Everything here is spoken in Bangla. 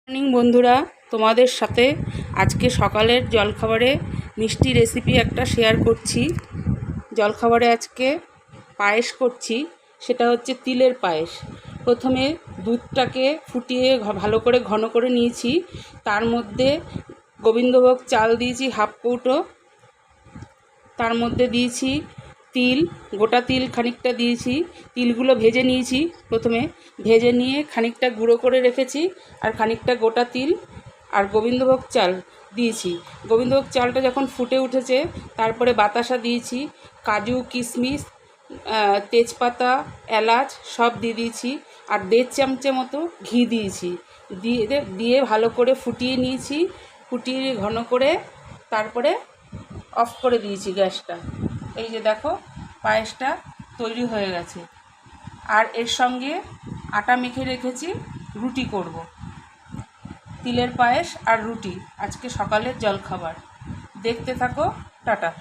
মর্নিং বন্ধুরা, তোমাদের সাথে আজকে সকালের জলখাবারে মিষ্টি রেসিপি একটা শেয়ার করছি। জলখাবারে আজকে পায়েস করছি, সেটা হচ্ছে তিলের পায়েস। প্রথমে দুধটাকে ফুটিয়ে ভালো করে ঘন করে নিয়েছি। তার মধ্যে গোবিন্দভোগ চাল দিয়েছি হাফ কৌটো, তার মধ্যে দিয়েছি তিল, গোটা তিল খানিকটা দিয়েছি। তিলগুলো ভেজে নিয়েছি, প্রথমে ভেজে নিয়ে খানিকটা গুঁড়ো করে রেখেছি, আর খানিকটা গোটা তিল আর গোবিন্দভোগ চাল দিয়েছি। গোবিন্দভোগ চালটা যখন ফুটে উঠেছে তারপরে বাতাসা দিয়েছি, কাজু কিশমিশ তেজপাতা এলাচ সব দিয়ে দিয়েছি, আর 1.5 চামচের মতো ঘি দিয়েছি। দিয়ে ভালো করে ফুটিয়ে নিয়েছি। ফুটিয়ে ঘন করে তারপরে অফ করে দিয়েছি গ্যাসটা। এই যে দেখো, পায়েসটা তৈরি হয়ে গেছে। আর এর সঙ্গে আটা মেখে রেখেছি, রুটি করব। তিলের পায়েস আর রুটি আজকে সকালের জলখাবার। দেখতে থাকো, টাটা।